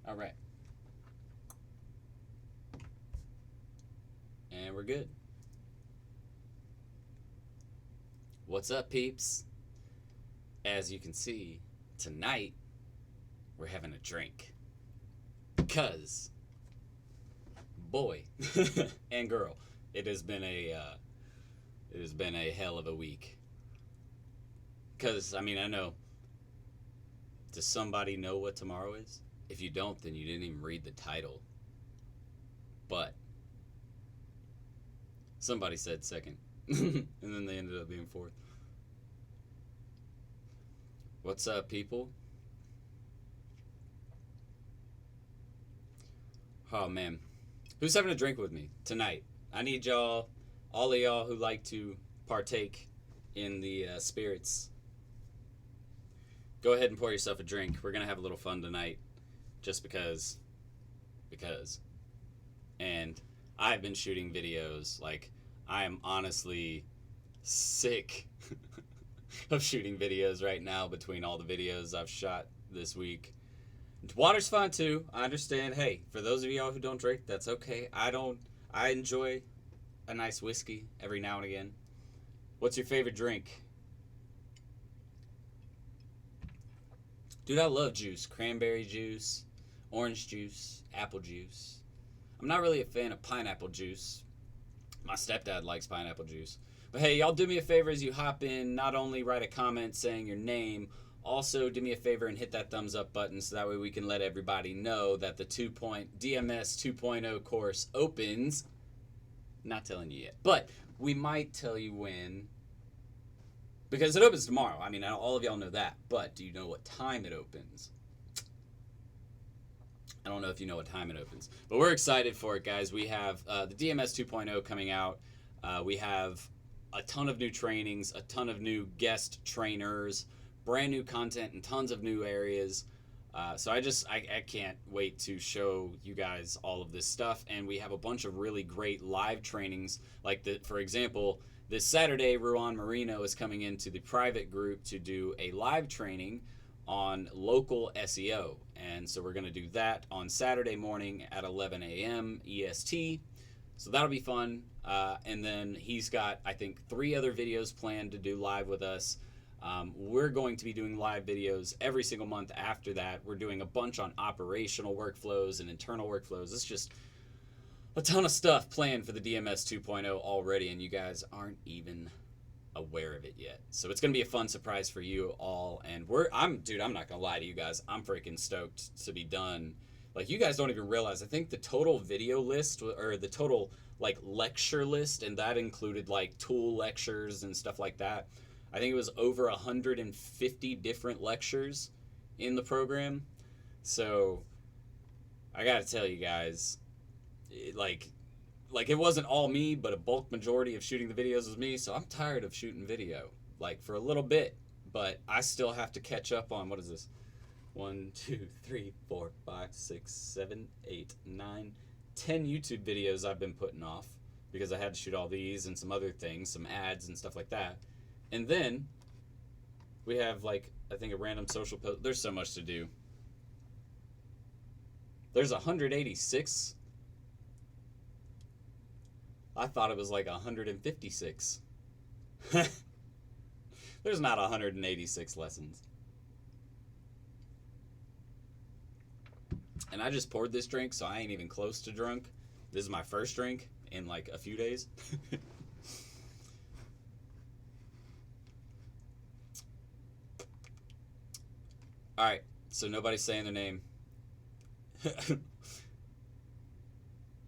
All right. And we're good. What's up, peeps? As you can see, tonight we're having a drink. Because, boy and girl, it has been a hell of a week. Because, I mean, I know. Does somebody know what tomorrow is? If you don't, then you didn't even read the title. But somebody said second. And then they ended up being fourth. What's up, people? Oh, man. Who's having a drink with me tonight? I need y'all, all of y'all who like to partake in the spirits. Go ahead and pour yourself a drink. We're going to have a little fun tonight. Just because. And I've been shooting videos. Like, I am honestly sick of shooting videos right now between all the videos I've shot this week. Water's fine too. I understand. Hey, for those of y'all who don't drink, that's okay. I enjoy a nice whiskey every now and again. What's your favorite drink? Dude, I love juice. Cranberry juice, orange juice, apple juice. I'm not really a fan of pineapple juice. My stepdad likes pineapple juice. But hey, y'all do me a favor as you hop in. Not only write a comment saying your name, also do me a favor and hit that thumbs up button so that way we can let everybody know that the DMS 2.0 course opens. Not telling you yet, but we might tell you when. Because it opens tomorrow. I mean, all of y'all know that. But do you know what time it opens? I don't know if you know what time it opens. But we're excited for it, guys. We have the DMS 2.0 coming out. We have a ton of new trainings, a ton of new guest trainers, brand new content, and tons of new areas. So I can't wait to show you guys all of this stuff. And we have a bunch of really great live trainings. For example, this Saturday, Ruan Marino is coming into the private group to do a live training on local SEO. And so we're going to do that on Saturday morning at 11 a.m. EST. So that'll be fun. And then he's got, I think, 3 other videos planned to do live with us. We're going to be doing live videos every single month after that. We're doing a bunch on operational workflows and internal workflows. It's just a ton of stuff planned for the DMS 2.0 already, and you guys aren't even aware of it yet. So it's going to be a fun surprise for you all. And I'm not going to lie to you guys. I'm freaking stoked to be done. Like, you guys don't even realize, I think the total video list, or the total, like, lecture list, and that included, like, tool lectures and stuff like that. I think it was over 150 different lectures in the program. So I got to tell you guys, like it wasn't all me, but a bulk majority of shooting the videos was me. So I'm tired of shooting video, like, for a little bit, but I still have to catch up on, what is this? 1, 2, 3, 4, 5, 6, 7, 8, 9, 10 YouTube videos I've been putting off because I had to shoot all these and some other things, some ads and stuff like that. And then we have, like, I think a random social post. There's so much to do. There's 186. I thought it was like 156. There's not 186 lessons. And I just poured this drink, so I ain't even close to drunk. This is my first drink in like a few days. Alright, so nobody's saying their name.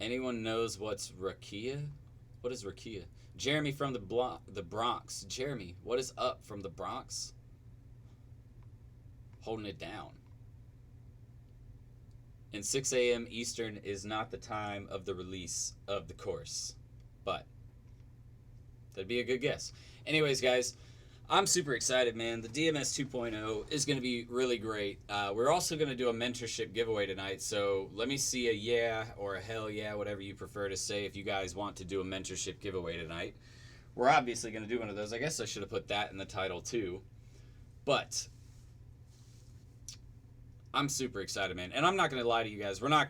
Anyone knows what's Rakia? What is Rakia? Jeremy from the Bronx. Jeremy, what is up from the Bronx? Holding it down. And 6 a.m. Eastern is not the time of the release of the course. But that'd be a good guess. Anyways, guys, I'm super excited, man. The DMS 2.0 is going to be really great. We're also going to do a mentorship giveaway tonight, so let me see a yeah or a hell yeah, whatever you prefer to say, if you guys want to do a mentorship giveaway tonight. We're obviously going to do one of those. I guess I should have put that in the title too. But I'm super excited, man. And I'm not going to lie to you guys. I'm not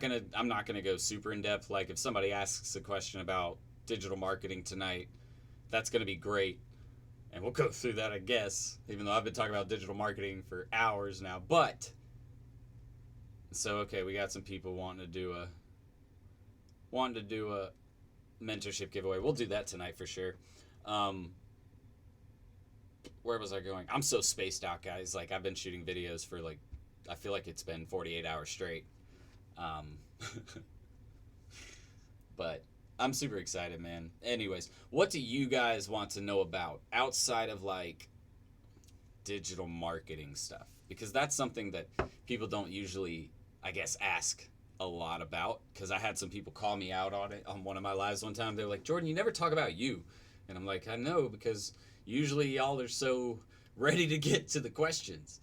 going to go super in depth. Like if somebody asks a question about digital marketing tonight, that's going to be great. And we'll go through that, I guess, even though I've been talking about digital marketing for hours now. But so okay, we got some people wanting to do a mentorship giveaway. We'll do that tonight for sure. Um, where was I going? I'm so spaced out, guys. Like I've been shooting videos for like I feel like it's been 48 hours straight. Um, but I'm super excited, man. Anyways, what do you guys want to know about outside of like digital marketing stuff? Because that's something that people don't usually, I guess, ask a lot about. Because I had some people call me out on it on one of my lives one time. They're like, Jordan, you never talk about you. And I'm like, I know, because usually y'all are so ready to get to the questions.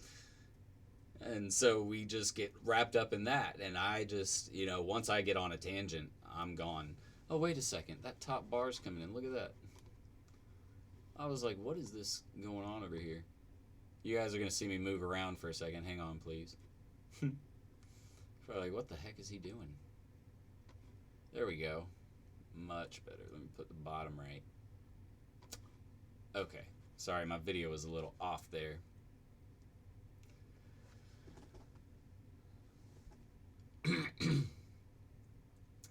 And so we just get wrapped up in that. And I just, once I get on a tangent, I'm gone. Oh, wait a second. That top bar's coming in. Look at that. I was like, what is this going on over here? You guys are going to see me move around for a second. Hang on, please. Probably like, what the heck is he doing? There we go. Much better. Let me put the bottom right. Okay. Sorry, my video was a little off there.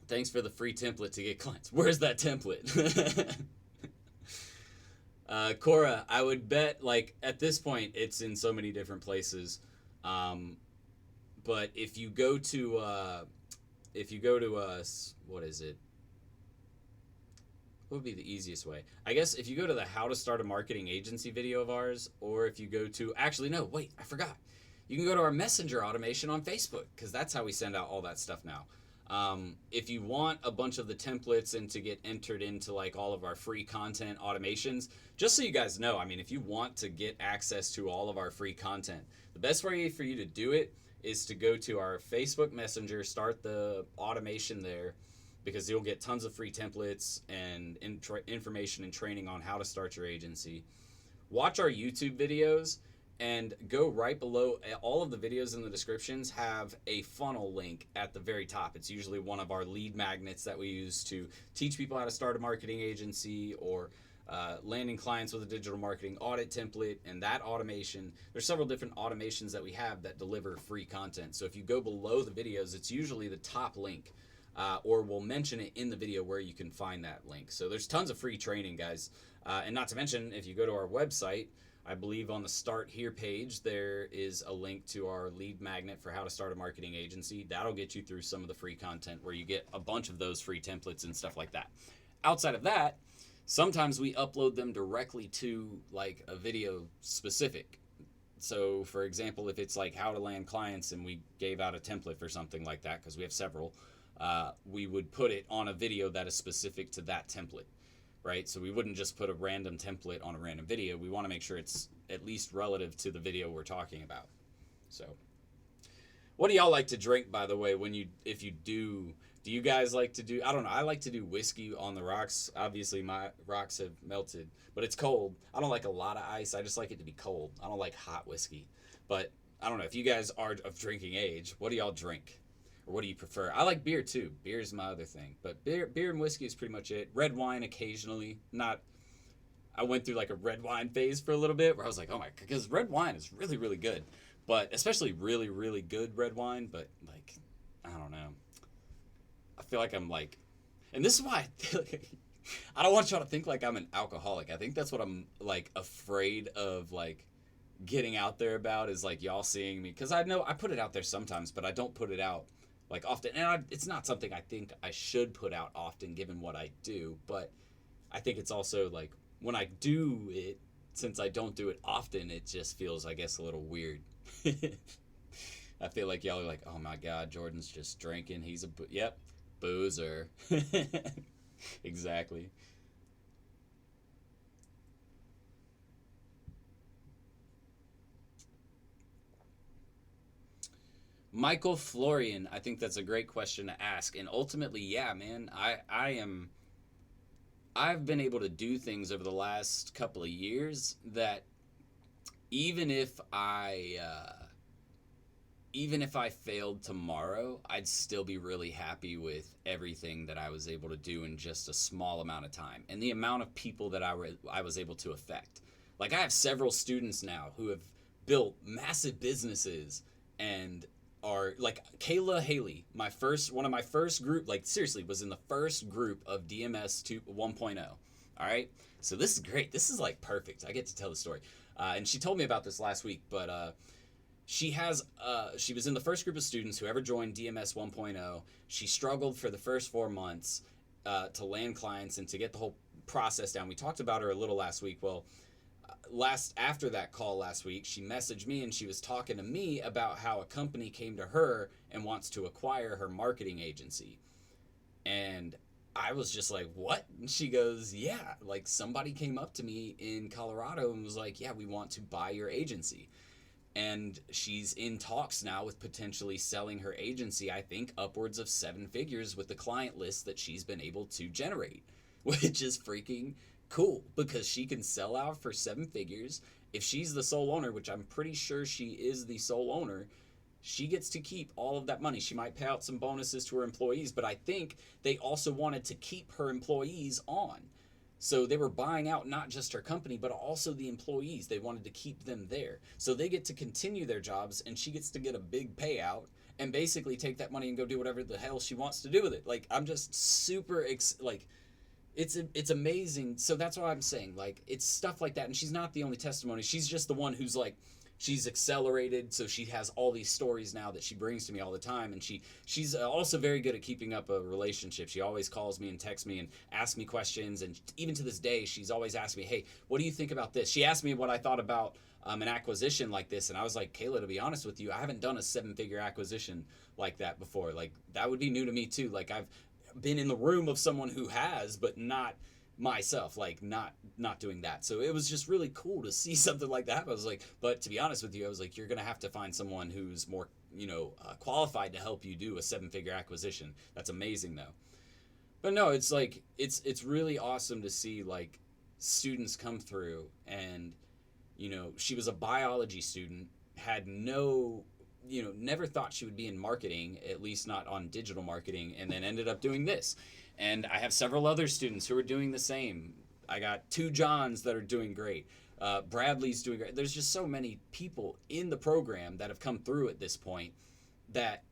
Thanks for the free template to get clients. Where's that template? Cora, I would bet like at this point it's in so many different places. But if you go to what is it? What would be the easiest way? I guess if you go to the how to start a marketing agency video of ours, or if you go to, actually no, wait, I forgot. You can go to our messenger automation on Facebook, because that's how we send out all that stuff now. If you want a bunch of the templates and to get entered into like all of our free content automations, just so you guys know, I mean, if you want to get access to all of our free content, the best way for you to do it is to go to our Facebook Messenger, start the automation there, because you'll get tons of free templates and information and training on how to start your agency. Watch our YouTube videos and go right below. All of the videos in the descriptions have a funnel link at the very top. It's usually one of our lead magnets that we use to teach people how to start a marketing agency, or landing clients with a digital marketing audit template and that automation. There's several different automations that we have that deliver free content. So if you go below the videos, it's usually the top link. Or we'll mention it in the video where you can find that link. So there's tons of free training, guys. And not to mention, if you go to our website, I believe on the Start Here page, there is a link to our lead magnet for how to start a marketing agency. That'll get you through some of the free content where you get a bunch of those free templates and stuff like that. Outside of that, sometimes we upload them directly to like a video specific. So for example, if it's like how to land clients and we gave out a template for something like that, because we have several, we would put it on a video that is specific to that template, right? So we wouldn't just put a random template on a random video. We want to make sure it's at least relative to the video we're talking about. So what do y'all like to drink, by the way, if you do you guys like to do, I don't know, I like to do whiskey on the rocks. Obviously my rocks have melted, but it's cold. I don't like a lot of ice. I just like it to be cold. I don't like hot whiskey. But I don't know, if you guys are of drinking age, what do y'all drink? Or what do you prefer? I like beer too. Beer is my other thing. But beer and whiskey is pretty much it. Red wine occasionally. I went through like a red wine phase for a little bit where I was like, oh my, because red wine is really, really good. But especially really, really good red wine. But like, I don't know. I feel like I'm like, and this is why I feel like, I don't want y'all to think like I'm an alcoholic. I think that's what I'm like afraid of like getting out there about, is like y'all seeing me. Because I know I put it out there sometimes, but I don't put it out like often. And it's not something I think I should put out often given what I do. But I think it's also like when I do it, since I don't do it often, it just feels, I guess, a little weird. I feel like y'all are like, oh my God, Jordan's just drinking. He's yep, boozer. Exactly. Michael Florian, I think that's a great question to ask. And ultimately, yeah, man, I've been able to do things over the last couple of years that even if even if I failed tomorrow, I'd still be really happy with everything that I was able to do in just a small amount of time and the amount of people that I was able to affect. Like, I have several students now who have built massive businesses and are like Kayla Haley, one of my first group, like seriously, was in the first group of DMS 1.0. All right. So this is great. This is like perfect. I get to tell the story. And she told me about this last week, but she was in the first group of students who ever joined DMS 1.0. She struggled for the first 4 months to land clients and to get the whole process down. We talked about her a little last week. Well, after that call last week, she messaged me and she was talking to me about how a company came to her and wants to acquire her marketing agency. And I was just like, what? And she goes, yeah, like somebody came up to me in Colorado and was like, yeah, we want to buy your agency. And she's in talks now with potentially selling her agency, I think upwards of 7 figures with the client list that she's been able to generate, which is freaking cool because she can sell out for 7 figures. If she's the sole owner, which I'm pretty sure she is the sole owner, she gets to keep all of that money. She might pay out some bonuses to her employees, but I think they also wanted to keep her employees on. So they were buying out not just her company, but also the employees. They wanted to keep them there. So they get to continue their jobs, and she gets to get a big payout and basically take that money and go do whatever the hell she wants to do with it. Like, I'm just super, it's amazing. So that's what I'm saying. Like, it's stuff like that. And she's not the only testimony. She's just the one who's like, she's accelerated, so she has all these stories now that she brings to me all the time, and she's also very good at keeping up a relationship. She always calls me and texts me and asks me questions, and even to this day, she's always asked me, hey, what do you think about this? She asked me what I thought about an acquisition like this, and I was like, Kayla, to be honest with you, I haven't done a 7-figure acquisition like that before. Like, that would be new to me too. Like, I've been in the room of someone who has, but not myself, like not doing that. So it was just really cool to see something like that. I was like, but to be honest with you, I was like, you're gonna have to find someone who's more qualified to help you do a 7-figure acquisition. That's amazing though. But no, it's like it's really awesome to see like students come through, and she was a biology student, had never thought she would be in marketing, at least not on digital marketing, and then ended up doing this. And I have several other students who are doing the same. I got 2 Johns that are doing great. Bradley's doing great. There's just so many people in the program that have come through at this point that,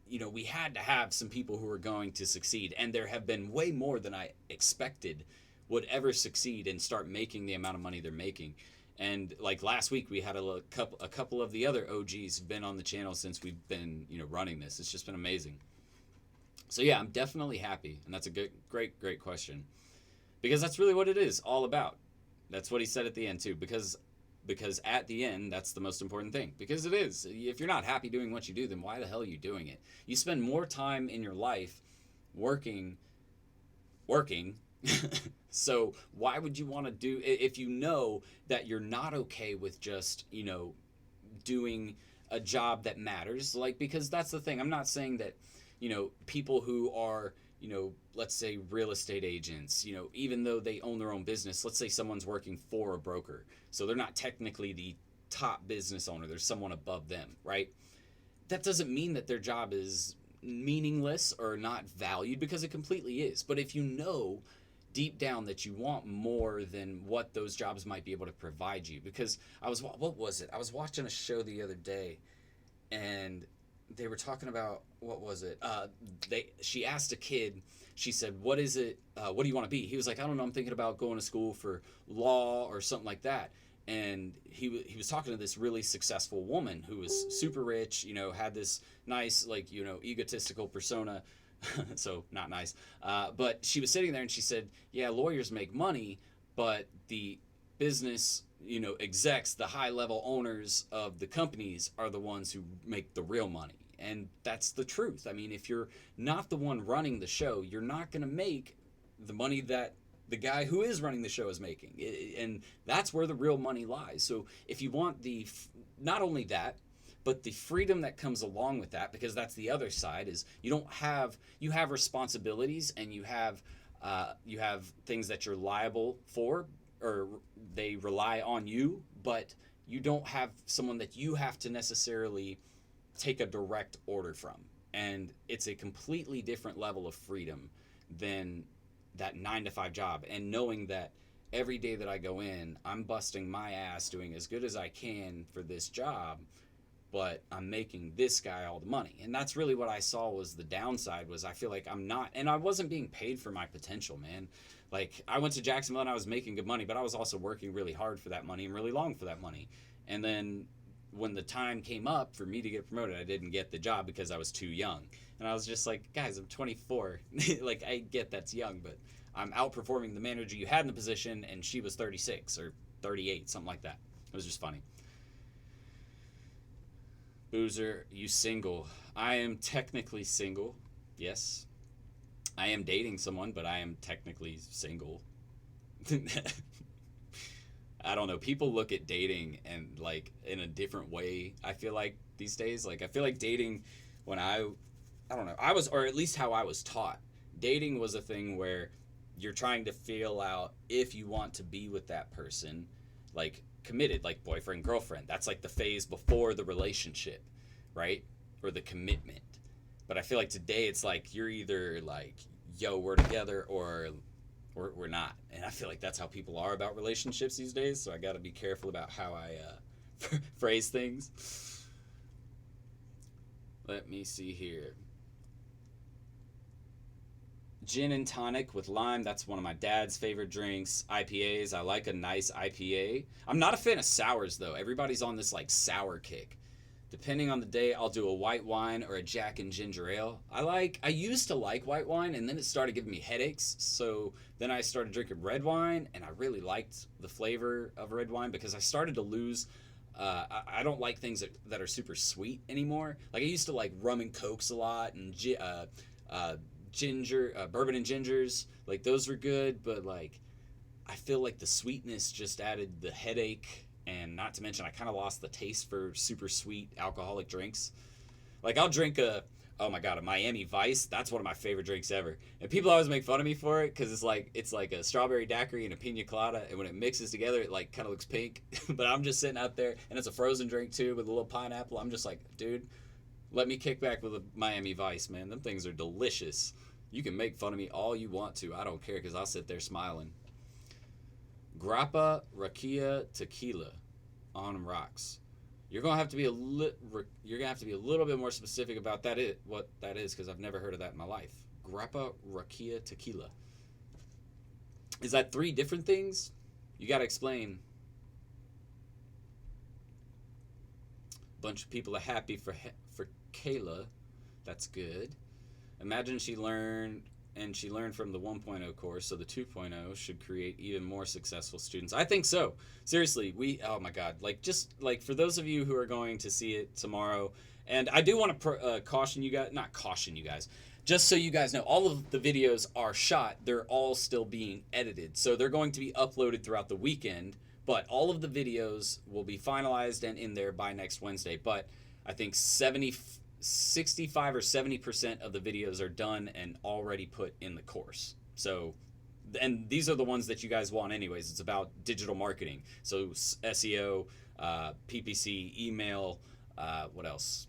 we had to have some people who are going to succeed. And there have been way more than I expected would ever succeed and start making the amount of money they're making. And like last week, we had a couple of the other OGs who've been on the channel since we've been, running this. It's just been amazing. So yeah, I'm definitely happy, and that's a great question, because that's really what it is all about. That's what he said at the end too, because at the end, that's the most important thing, because it is. If you're not happy doing what you do, then why the hell are you doing it? You spend more time in your life working, so why would you want to do, if you know that you're not okay with just, doing a job that matters, like, because that's the thing. I'm not saying that, people who are, let's say real estate agents, even though they own their own business, let's say someone's working for a broker. So they're not technically the top business owner. There's someone above them, right? That doesn't mean that their job is meaningless or not valued, because it completely is. But if you know deep down that you want more than what those jobs might be able to provide you, because what was it? I was watching a show the other day, and they were talking about, what was it? She asked a kid, she said, what is it? What do you want to be? He was like, I don't know. I'm thinking about going to school for law or something like that. And he was talking to this really successful woman who was super rich, had this nice, egotistical persona. So not nice. But she was sitting there and she said, yeah, lawyers make money, but the business, execs, the high level owners of the companies are the ones who make the real money. And that's the truth. I mean, if you're not the one running the show, you're not going to make the money that the guy who is running the show is making. And that's where the real money lies. So if you want not only that, but the freedom that comes along with that, because that's the other side, is you have responsibilities, and you have things that you're liable for, or they rely on you, but you don't have someone that you have to necessarily take a direct order from. And it's a completely different level of freedom than that 9 to 5 job. And knowing that every day that I go in, I'm busting my ass doing as good as I can for this job, but I'm making this guy all the money. And that's really what I saw was the downside, was I feel like I'm not, and I wasn't being paid for my potential, man. Like, I went to Jacksonville and I was making good money, but I was also working really hard for that money and really long for that money. And then when the time came up for me to get promoted, I didn't get the job because I was too young. And I was just like, guys, I'm 24. Like, I get that's young, but I'm outperforming the manager you had in the position, and she was 36 or 38, something like that. It was just funny. Boozer, you single? I am technically single. Yes. I am dating someone, but I am technically single. I don't know. People look at dating and like in a different way. I feel like these days, like I feel like dating when I don't know. I was, or at least how I was taught. Dating was a thing where you're trying to feel out if you want to be with that person, like committed, like boyfriend, girlfriend. That's like the phase before the relationship, right? Or the commitment. But I feel like today it's like you're either like, yo, we're together, or we're not. And I feel like that's how people are about relationships these days. So I got to be careful about how I phrase things. Let me see here. Gin and tonic with lime. That's one of my dad's favorite drinks. IPAs. I like a nice IPA. I'm not a fan of sours, though. Everybody's on this like sour kick. Depending on the day, I'll do a white wine or a Jack and ginger ale. I used to like white wine, and then it started giving me headaches. So then I started drinking red wine, and I really liked the flavor of red wine because I started to lose. I don't like things that are super sweet anymore. Like I used to like rum and cokes a lot, and bourbon and gingers. Like those were good, but like I feel like the sweetness just added the headache. And not to mention, I kind of lost the taste for super sweet alcoholic drinks. Like, I'll drink a Miami Vice. That's one of my favorite drinks ever. And people always make fun of me for it because it's like a strawberry daiquiri and a pina colada. And when it mixes together, it, like, kind of looks pink. But I'm just sitting out there, and it's a frozen drink, too, with a little pineapple. I'm just like, dude, let me kick back with a Miami Vice, man. Them things are delicious. You can make fun of me all you want to. I don't care because I'll sit there smiling. Grappa Rakia Tequila on rocks. You're gonna have to be a little bit more specific about what that is, because I've never heard of that in my life. Grappa Rakia Tequila. Is that 3 different things? You gotta explain. Bunch of people are happy for Kayla. That's good. Imagine she learned from the 1.0 course, so the 2.0 should create even more successful students. I think so. Seriously, oh my God, like just like for those of you who are going to see it tomorrow, and I do want to caution you guys, just so you guys know, all of the videos are shot. They're all still being edited, so they're going to be uploaded throughout the weekend, but all of the videos will be finalized and in there by next Wednesday. But I think 65 or 70% of the videos are done and already put in the course. So, and these are the ones that you guys want anyways. It's about digital marketing. So SEO, PPC, email, what else?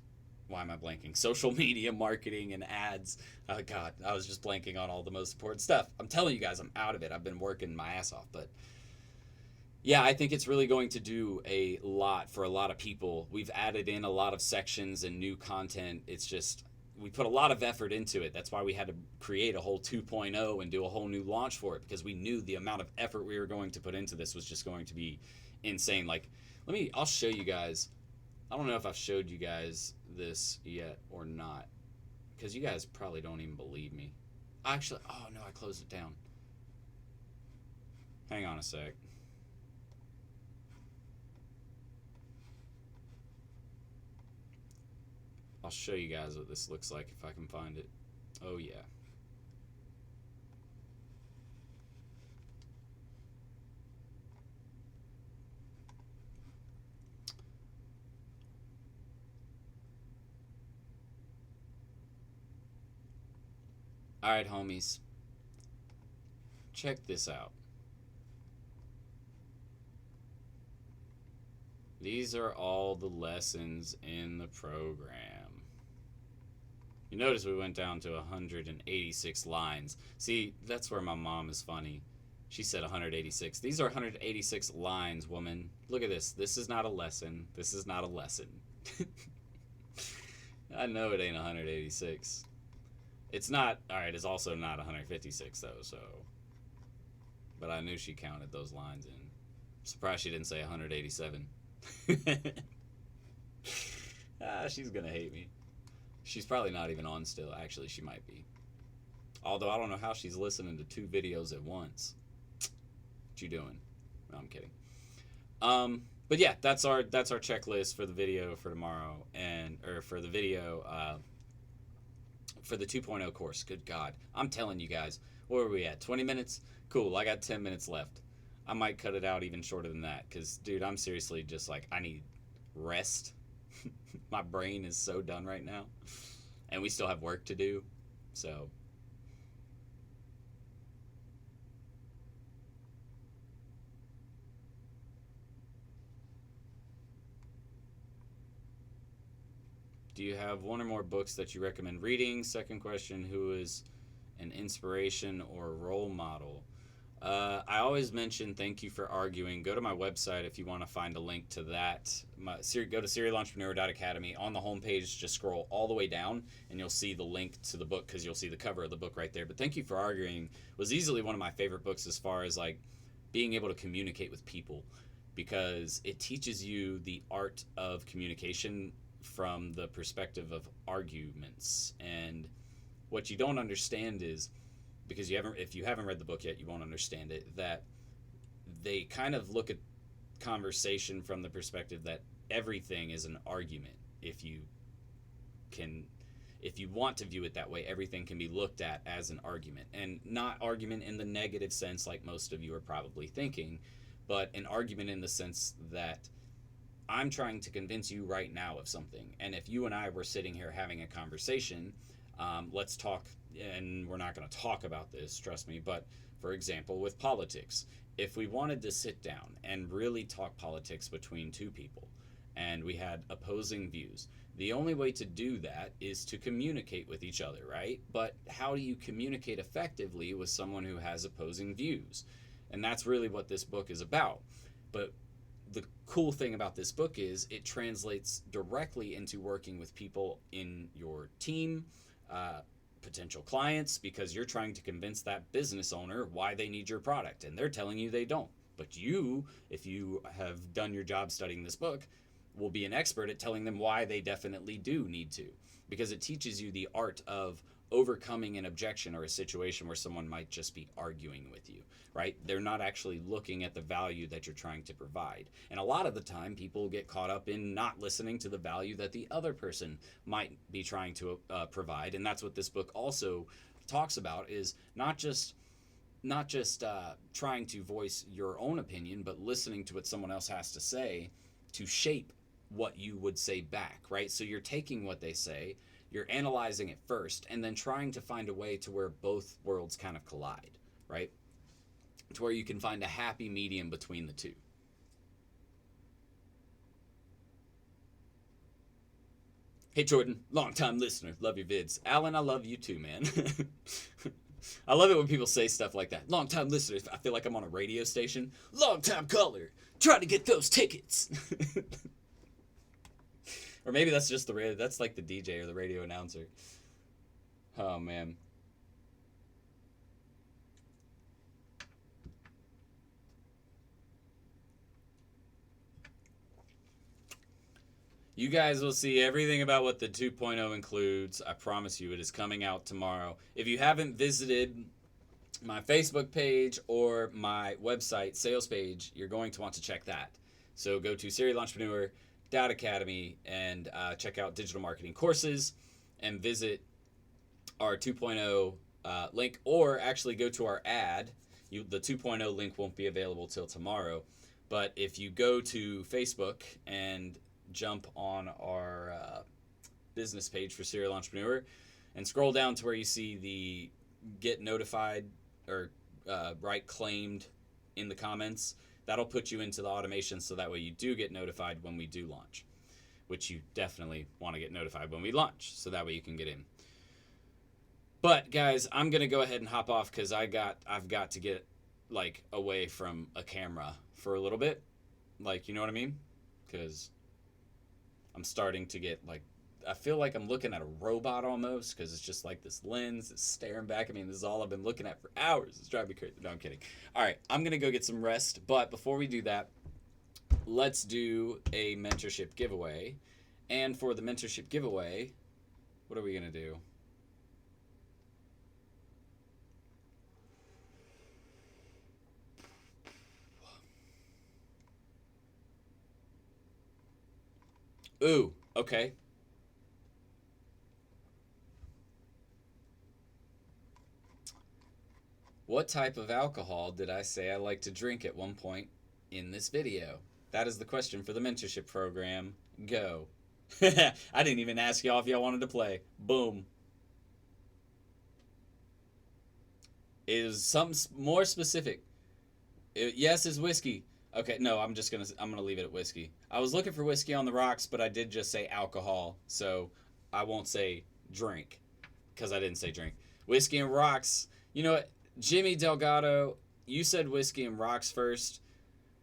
Why am I blanking? Social media marketing and ads. Oh God, I was just blanking on all the most important stuff. I'm telling you guys, I'm out of it. I've been working my ass off, but yeah, I think it's really going to do a lot for a lot of people. We've added in a lot of sections and new content. It's just, we put a lot of effort into it. That's why we had to create a whole 2.0 and do a whole new launch for it, because we knew the amount of effort we were going to put into this was just going to be insane. Like, I'll show you guys. I don't know if I've showed you guys this yet or not, because you guys probably don't even believe me. Actually, oh no, I closed it down. Hang on a sec. I'll show you guys what this looks like if I can find it. Oh yeah. Alright, homies. Check this out. These are all the lessons in the program. You notice we went down to 186 lines. See, that's where my mom is funny. She said 186. These are 186 lines, woman. Look at this. This is not a lesson. This is not a lesson. I know it ain't 186. It's not, alright, it's also not 156 though, so. But I knew she counted those lines in. Surprised she didn't say 187. She's gonna hate me. She's probably not even on still. Actually, she might be. Although I don't know how she's listening to 2 videos at once. What you doing? No, I'm kidding. But yeah, that's our checklist for the video for tomorrow, or for the video for the 2.0 course. Good God, I'm telling you guys, where are we at? 20 minutes? Cool. I got 10 minutes left. I might cut it out even shorter than that, because dude, I'm seriously just like, I need rest. My brain is so done right now, and we still have work to do. So do you have one or more books that you recommend reading? Second question, who is an inspiration or role model? I always mention Thank You for Arguing. Go to my website if you want to find a link to that. Go to serialentrepreneur.academy. On the homepage, just scroll all the way down, and you'll see the link to the book, because you'll see the cover of the book right there. But Thank You for Arguing was easily one of my favorite books as far as like being able to communicate with people, because it teaches you the art of communication from the perspective of arguments. And what you don't understand is, because if you haven't read the book yet, you won't understand it, that they kind of look at conversation from the perspective that everything is an argument. If you want to view it that way, everything can be looked at as an argument, and not argument in the negative sense like most of you are probably thinking, but an argument in the sense that I'm trying to convince you right now of something, and if you and I were sitting here having a conversation, let's talk. And we're not going to talk about this, trust me, but for example, with politics, if we wanted to sit down and really talk politics between 2 people, and we had opposing views, the only way to do that is to communicate with each other, right? But how do you communicate effectively with someone who has opposing views? And that's really what this book is about. But the cool thing about this book is it translates directly into working with people in your team, potential clients, because you're trying to convince that business owner why they need your product, and they're telling you they don't. But you, if you have done your job studying this book, will be an expert at telling them why they definitely do need to, because it teaches you the art of overcoming an objection or a situation where someone might just be arguing with you, right? They're not actually looking at the value that you're trying to provide. And a lot of the time, people get caught up in not listening to the value that the other person might be trying to provide. And that's what this book also talks about, is not just trying to voice your own opinion, but listening to what someone else has to say to shape what you would say back, right? So you're taking what they say, you're analyzing it first, and then trying to find a way to where both worlds kind of collide, right? To where you can find a happy medium between the two. Hey Jordan, long-time listener, love your vids. Alan, I love you too, man. I love it when people say stuff like that. Long-time listener, I feel like I'm on a radio station. Long-time caller, trying to get those tickets. Or maybe that's just that's like the DJ or the radio announcer. Oh, man. You guys will see everything about what the 2.0 includes. I promise you, it is coming out tomorrow. If you haven't visited my Facebook page or my website sales page, you're going to want to check that. So go to serialentrepreneur.academy and check out digital marketing courses and visit our 2.0 link, or actually go to our ad. The 2.0 link won't be available till tomorrow, but if you go to Facebook and jump on our business page for Serial Entrepreneur and scroll down to where you see the get notified or write claimed in the comments, That'll put you into the automation so that way you do get notified when we do launch, which you definitely want to get notified when we launch so that way you can get in. But guys, I'm going to go ahead and hop off because I've got to get like away from a camera for a little bit. Like, you know what I mean? Because I'm starting to get like, I feel like I'm looking at a robot almost because it's just like this lens is staring back at me, and this is all I've been looking at for hours. It's driving me crazy. No, I'm kidding. All right, I'm going to go get some rest. But before we do that, let's do a mentorship giveaway. And for the mentorship giveaway, what are we going to do? Ooh, okay. What type of alcohol did I say I like to drink at one point in this video? That is the question for the mentorship program. Go. I didn't even ask y'all if y'all wanted to play. Boom. Is something more specific. Yes, is whiskey. Okay, no, I'm gonna leave it at whiskey. I was looking for whiskey on the rocks, but I did just say alcohol, so I won't say drink because I didn't say drink. Whiskey and rocks. You know what, Jimmy Delgado, you said whiskey and rocks first,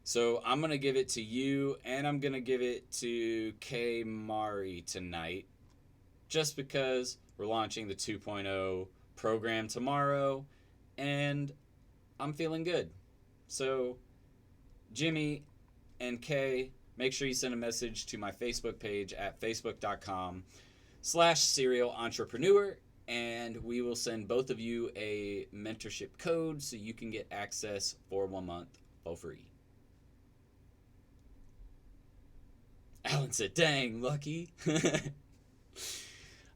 so I'm gonna give it to you, and I'm gonna give it to K Mari tonight, just because we're launching the 2.0 program tomorrow, and I'm feeling good. So, Jimmy and Kay, make sure you send a message to my Facebook page at facebook.com/serial entrepreneur, and we will send both of you a mentorship code so you can get access for 1 month for free. Alan said, dang, lucky.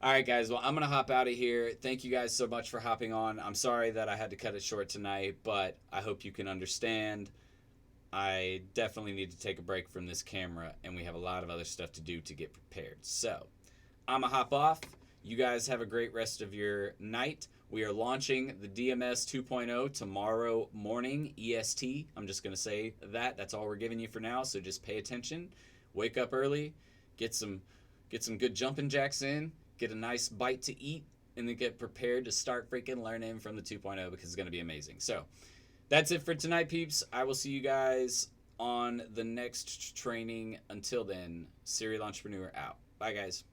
All right, guys. Well, I'm going to hop out of here. Thank you guys so much for hopping on. I'm sorry that I had to cut it short tonight, but I hope you can understand. I definitely need to take a break from this camera, and we have a lot of other stuff to do to get prepared. So, I'm going to hop off. You guys have a great rest of your night. We are launching the DMS 2.0 tomorrow morning, EST. I'm just going to say that. That's all we're giving you for now, so just pay attention. Wake up early, get some good jumping jacks in, get a nice bite to eat, and then get prepared to start freaking learning from the 2.0 because it's going to be amazing. So, that's it for tonight, peeps. I will see you guys on the next training. Until then, Serial Entrepreneur out. Bye, guys.